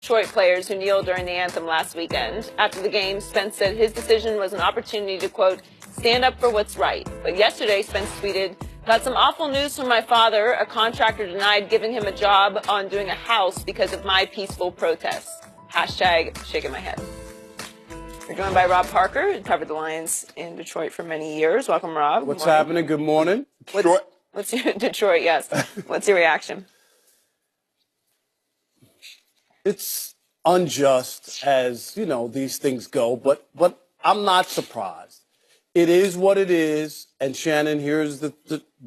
Detroit players who kneeled during the anthem last weekend. After the game, Spence said his decision was an opportunity to, quote, stand up for what's right. But yesterday, Spence tweeted, got some awful news from my father. A contractor denied giving him a job on doing a house because of my peaceful protests. Hashtag shaking my head. We're joined by Rob Parker, who covered the Lions in Detroit for many years. Welcome, Rob. What's happening? Good morning. What's your Detroit? Yes. What's your reaction? It's unjust as, you know, these things go, but I'm not surprised. It is what it is. And Shannon, here's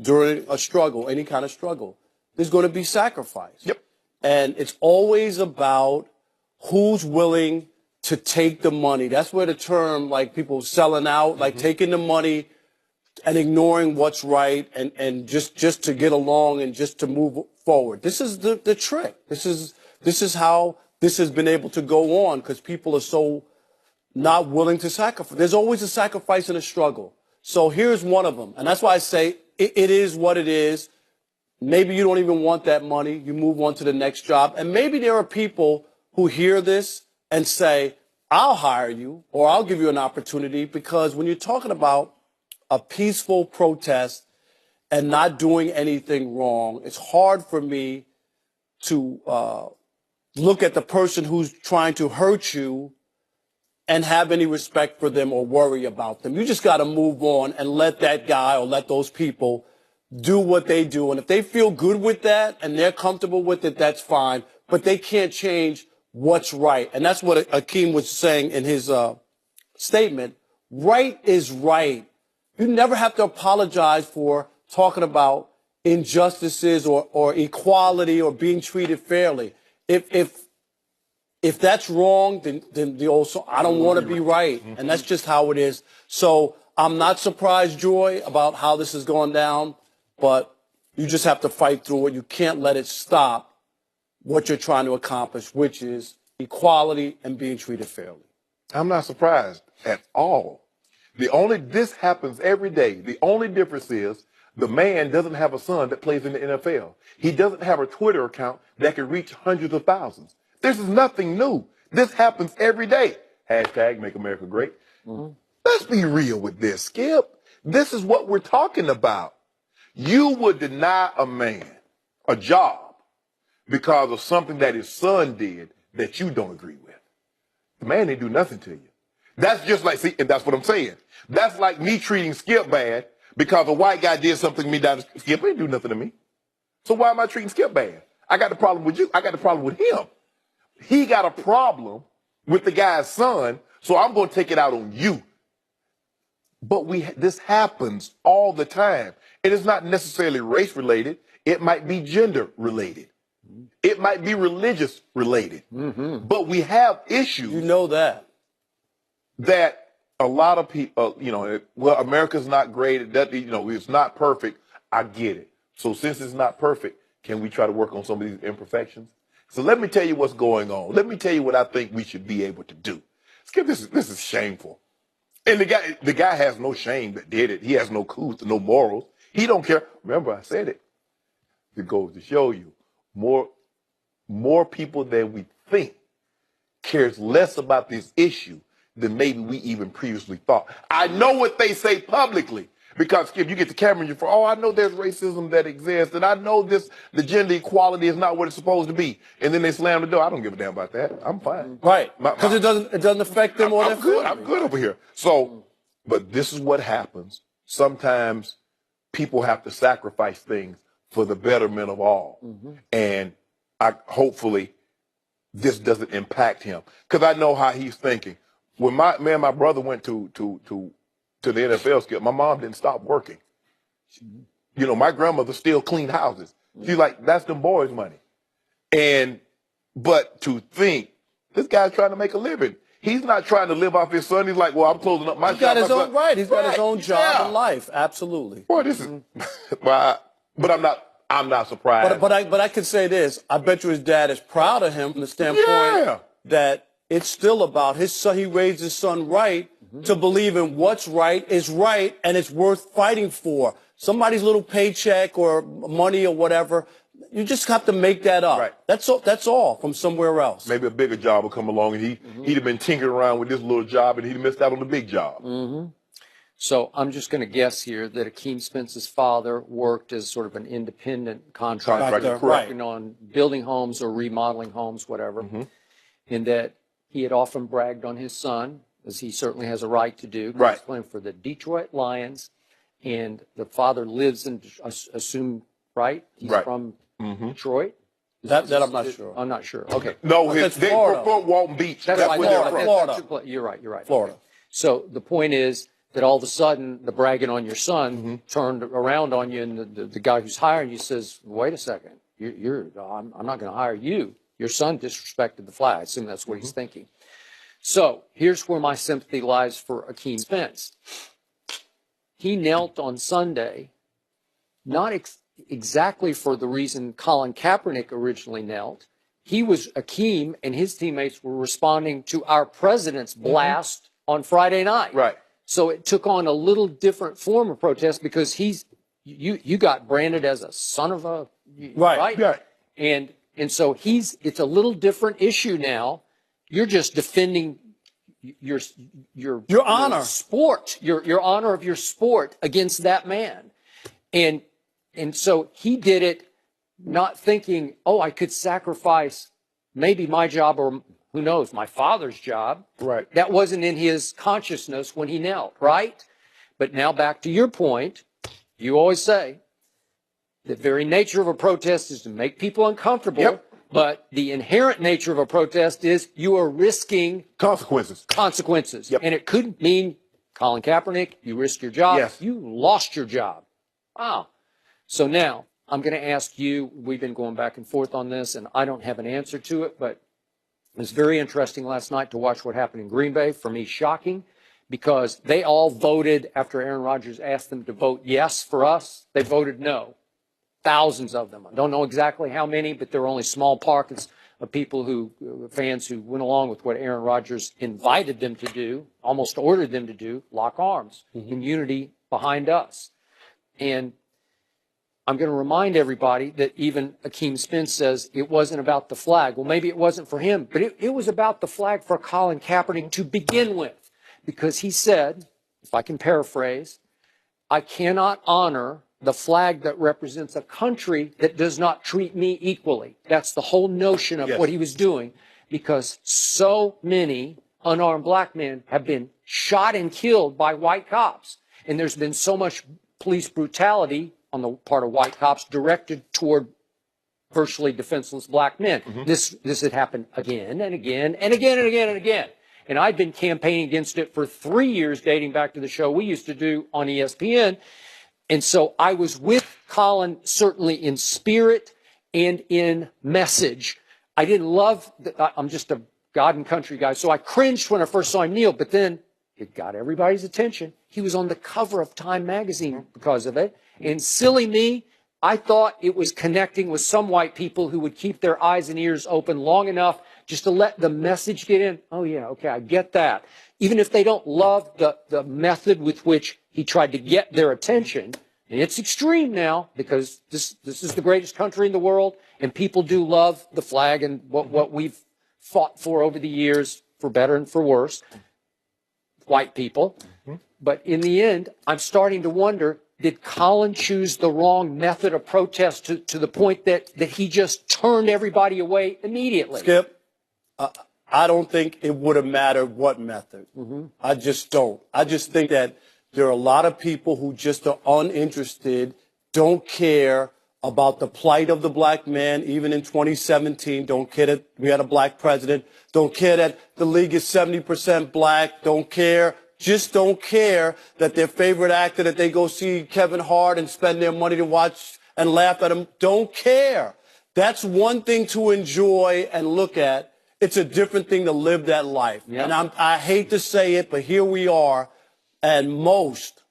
during a struggle, any kind of struggle, there's going to be sacrifice. Yep. And it's always about who's willing to take the money. That's where the term, like people selling out, like taking the money and ignoring what's right and just to get along and just to move forward. This is the trick. This is how this has been able to go on because people are so not willing to sacrifice. There's always a sacrifice and a struggle. So here's one of them. And that's why I say it is what it is. Maybe you don't even want that money. You move on to the next job. And maybe there are people who hear this and say, I'll hire you or I'll give you an opportunity, because when you're talking about a peaceful protest and not doing anything wrong, it's hard for me to look at the person who's trying to hurt you and have any respect for them or worry about them. You just got to move on and let that guy or let those people do what they do. And if they feel good with that and they're comfortable with it, that's fine. But they can't change what's right. And that's what Akeem was saying in his statement. Right is right. You never have to apologize for talking about injustices or equality or being treated fairly. If that's wrong, then the old song, I don't want to be right. And that's just how it is. So I'm not surprised, Joy, about how this has gone down, but you just have to fight through it. You can't let it stop what you're trying to accomplish, which is equality and being treated fairly. I'm not surprised at all. This happens every day. The only difference is the man doesn't have a son that plays in the NFL. He doesn't have a Twitter account that can reach hundreds of thousands. This is nothing new. This happens every day. Hashtag make America great. Mm-hmm. Let's be real with this, Skip. This is what we're talking about. You would deny a man a job because of something that his son did that you don't agree with. The man didn't do nothing to you. That's just like, see, and that's what I'm saying. That's like me treating Skip bad because a white guy did something to me down the street. Skip ain't do nothing to me. So why am I treating Skip bad? I got the problem with you. I got the problem with him. He got a problem with the guy's son, so I'm going to take it out on you. But this happens all the time. It is not necessarily race related. It might be gender related. It might be religious related. Mm-hmm. But we have issues. You know that a lot of people, well, America's not great. It's not perfect. I get it. So since it's not perfect, can we try to work on some of these imperfections? So let me tell you what's going on. Let me tell you what I think we should be able to do. Skip, this is shameful. And the guy has no shame that did it. He has no couth, no morals. He don't care. Remember, I said it. It goes to show you more people than we think cares less about this issue than maybe we even previously thought. I know what they say publicly. Because, Skip, you get the camera and you're I know there's racism that exists, and I know the gender equality is not what it's supposed to be. And then they slam the door. I don't give a damn about that. I'm fine. Right. Because it doesn't affect them or their family. I'm good over here. So, but this is what happens. Sometimes people have to sacrifice things for the betterment of all. Mm-hmm. And hopefully this doesn't impact him. Because I know how he's thinking. When my brother went to the NFL, Skip, my mom didn't stop working. My grandmother still cleaned houses. She's like, that's them boys' money. But to think, this guy's trying to make a living. He's not trying to live off his son. He's like, well, I'm closing up my shop. He's got his own right. He's got his own job in life. Absolutely. Boy, this is, but I'm not surprised. But I could say this. I bet you his dad is proud of him from the standpoint that it's still about his son. He raised his son right to believe in what's right is right and it's worth fighting for. Somebody's little paycheck or money or whatever, you just have to make that up. Right. That's all from somewhere else. Maybe a bigger job will come along, and he'd have been tinkering around with this little job, and he'd missed out on the big job. So I'm just going to guess here that Akeem Spence's father worked as sort of an independent contractor, working on building homes or remodeling homes, whatever, and that he had often bragged on his son, as he certainly has a right to do. Right. He's playing for the Detroit Lions, and the father lives in, assume, right? He's from Detroit. That I'm not sure. I'm not sure. Okay. No, That's they're Florida. from Walton Beach. That's That's where they're from. Florida. You're right. Florida. Okay. So the point is that all of a sudden the bragging on your son turned around on you, and the guy who's hiring you says, "Wait a second, I'm not going to hire you. Your son disrespected the flag." I assume that's what he's thinking. So here's where my sympathy lies for Akeem Spence. He knelt on Sunday, not exactly for the reason Colin Kaepernick originally knelt. Akeem and his teammates were responding to our president's blast on Friday night. Right. So it took on a little different form of protest because you got branded as a son of a right. And so it's a little different issue now. You're just defending your honor, sport, your honor of your sport against that man. And so he did it not thinking, oh, I could sacrifice maybe my job or who knows, my father's job. Right. That wasn't in his consciousness when he knelt, right? But now back to your point, you always say the very nature of a protest is to make people uncomfortable. Yep. But the inherent nature of a protest is you are risking Consequences. Yep. And it could mean, Colin Kaepernick, you risked your job. Yes. You lost your job. Wow. So now I'm going to ask you, we've been going back and forth on this, and I don't have an answer to it, but it was very interesting last night to watch what happened in Green Bay. For me, shocking, because they all voted after Aaron Rodgers asked them to vote yes for us. They voted no. Thousands of them. I don't know exactly how many, but there were only small pockets of people fans who went along with what Aaron Rodgers invited them to do, almost ordered them to do, lock arms in unity behind us. And I'm going to remind everybody that even Akeem Spence says it wasn't about the flag. Well, maybe it wasn't for him, but it was about the flag for Colin Kaepernick to begin with, because he said, if I can paraphrase, I cannot honor the flag that represents a country that does not treat me equally. That's the whole notion of what he was doing, because so many unarmed black men have been shot and killed by white cops. And there's been so much police brutality on the part of white cops directed toward virtually defenseless black men. This had happened again and again and again and again and again. And I've been campaigning against it for 3 years, dating back to the show we used to do on ESPN. And so I was with Colin certainly in spirit and in message. I didn't love, I'm just a God and country guy, so I cringed when I first saw him kneel, but then it got everybody's attention. He was on the cover of Time magazine because of it. And silly me, I thought it was connecting with some white people who would keep their eyes and ears open long enough just to let the message get in. Oh, yeah, okay, I get that. Even if they don't love the method with which he tried to get their attention. And it's extreme now, because this is the greatest country in the world, and people do love the flag and what we've fought for over the years, for better and for worse, white people. But in the end, I'm starting to wonder, did Colin choose the wrong method of protest to the point that he just turned everybody away immediately? Skip, I don't think it would have mattered what method. I just don't. I just think that there are a lot of people who just are uninterested, don't care about the plight of the black man, even in 2017, don't care that we had a black president, don't care that the league is 70% black, don't care, just don't care that their favorite actor that they go see, Kevin Hart, and spend their money to watch and laugh at him, don't care. That's one thing to enjoy and look at. It's a different thing to live that life. Yep. And I hate to say it, but here we are, and most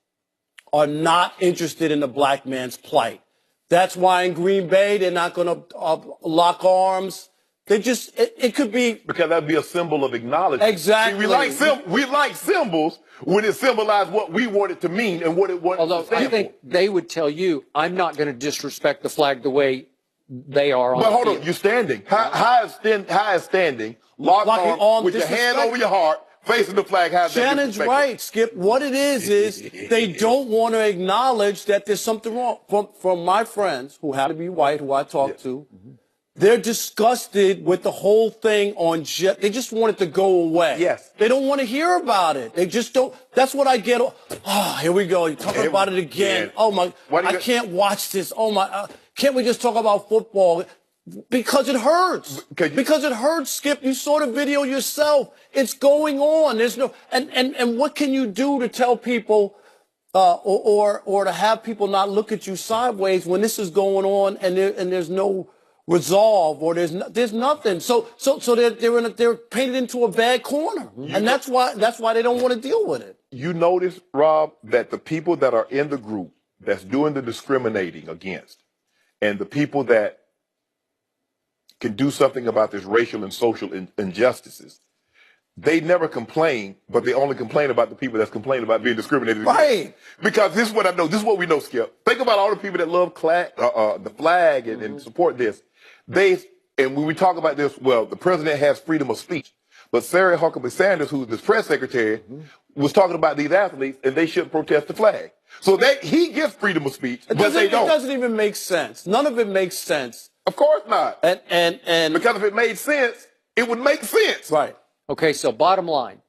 are not interested in the black man's plight. That's why in Green Bay, they're not going to lock arms. They just, it could be. Because that'd be a symbol of acknowledgement. Exactly. See, we like symbols when it symbolizes what we want it to mean and what it wants Although to stand I think for. they would tell you, I'm not going to disrespect the flag the way they are on But the hold field. on, you're standing. High as standing, locked Locking arms, arms, with your hand disrespect. over your heart, facing the flag. How's that Shannon's disrespectful? right, Skip. What it is they don't want to acknowledge that there's something wrong. From my friends who happen to be white, who I talk to, they're disgusted with the whole thing on they just want it to go away. Yes. They don't want to hear about it. They just don't. That's what I get. Oh, here we go. You're talking about it again. Yeah. Oh, my. I can't watch this. Oh, my. Can't we just talk about football? Because it hurts. Because it hurts, Skip. You saw the video yourself. It's going on. There's no. And what can you do to tell people or to have people not look at you sideways when this is going on and there's no resolve or there's nothing. So they're painted into a bad corner, and that's why they don't want to deal with it. You notice, Rob, that the people that are in the group that's doing the discriminating against, and the people that can do something about this racial and social injustices, they never complain, but they only complain about the people that's complaining about being discriminated against. Right. Because this is what I know. This is what we know, Skip. Think about all the people that love the flag and support this. And when we talk about this, well, the president has freedom of speech. But Sarah Huckabee Sanders, who's the press secretary, was talking about these athletes, and they shouldn't protest the flag. So he gets freedom of speech, but they don't. It doesn't even make sense. None of it makes sense. Of course not. And because if it made sense, it would make sense. Right. Okay, so bottom line,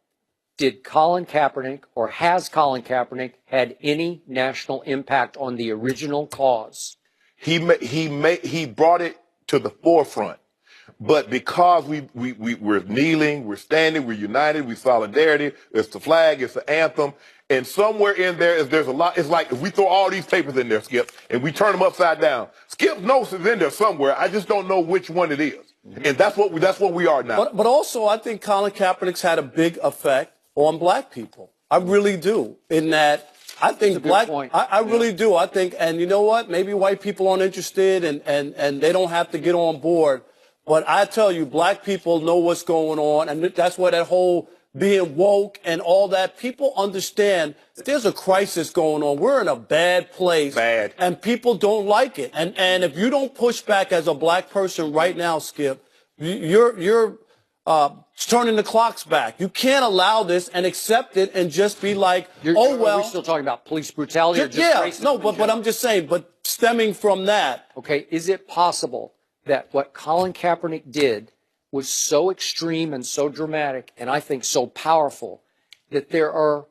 did Colin Kaepernick or has Colin Kaepernick had any national impact on the original cause? He brought it to the forefront. But because we're kneeling, we're standing, we're united, we're solidarity, it's the flag, it's the anthem, and somewhere in there there's a lot. It's like if we throw all these papers in there, Skip, and we turn them upside down. Skip knows it's in there somewhere. I just don't know which one it is. And that's what we are now. But also, I think Colin Kaepernick's had a big effect on black people. I really do. In that, I think I really do. I think, and you know what? Maybe white people aren't interested and they don't have to get on board. But I tell you, black people know what's going on, and that's why that whole being woke and all that, people understand that there's a crisis going on. We're in a bad place. Bad. And people don't like it. And if you don't push back as a black person right now, Skip, you're turning the clocks back. You can't allow this and accept it and just be like, oh, well. Are we still talking about police brutality or just racism? No, but I'm just saying, but stemming from that. Okay, is it possible that what Colin Kaepernick did was so extreme and so dramatic and I think so powerful that there are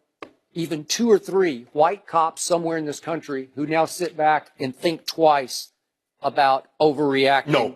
even 2 or 3 white cops somewhere in this country who now sit back and think twice about overreacting?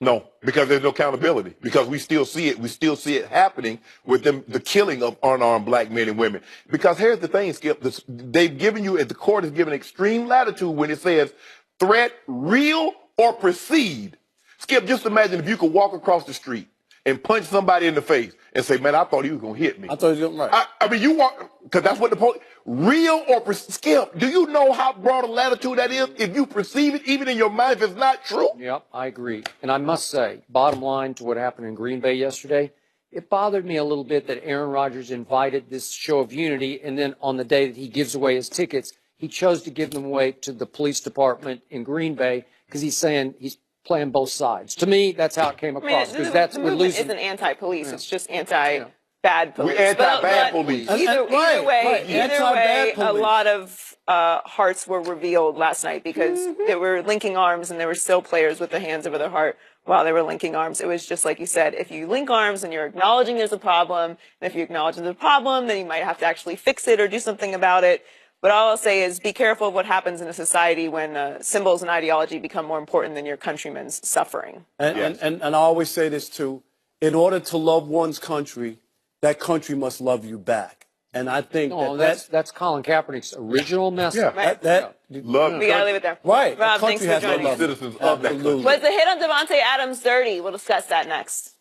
No, because there's no accountability. Because we still see it. We still see it happening with the killing of unarmed black men and women. Because here's the thing, Skip. They've given you, the court has given extreme latitude when it says threat real or perceived. Skip, just imagine if you could walk across the street and punch somebody in the face and say, man, I thought he was going to hit me. I thought he was going to, right. I mean, you walk, because that's what the police, real or Skip, do you know how broad a latitude that is if you perceive it, even in your mind, if it's not true? Yep, I agree. And I must say, bottom line to what happened in Green Bay yesterday, it bothered me a little bit that Aaron Rodgers invited this show of unity, and then on the day that he gives away his tickets, he chose to give them away to the police department in Green Bay because he's saying he's playing both sides. To me, that's how it came across. Because the movement isn't anti-police; it's just anti-bad police. We're anti-bad police. Either way, a lot of hearts were revealed last night because they were linking arms, and there were still players with their hands over their heart while they were linking arms. It was just like you said: if you link arms and you're acknowledging there's a problem, and if you acknowledge there's a problem, then you might have to actually fix it or do something about it. But all I'll say is be careful of what happens in a society when symbols and ideology become more important than your countrymen's suffering. And I always say this too. In order to love one's country, that country must love you back. And I think that's Colin Kaepernick's original message. Yeah. Love. We gotta leave it there. Right. Rob, thanks for joining us. Citizens of that country. Was the hit on Devontae Adams dirty? We'll discuss that next.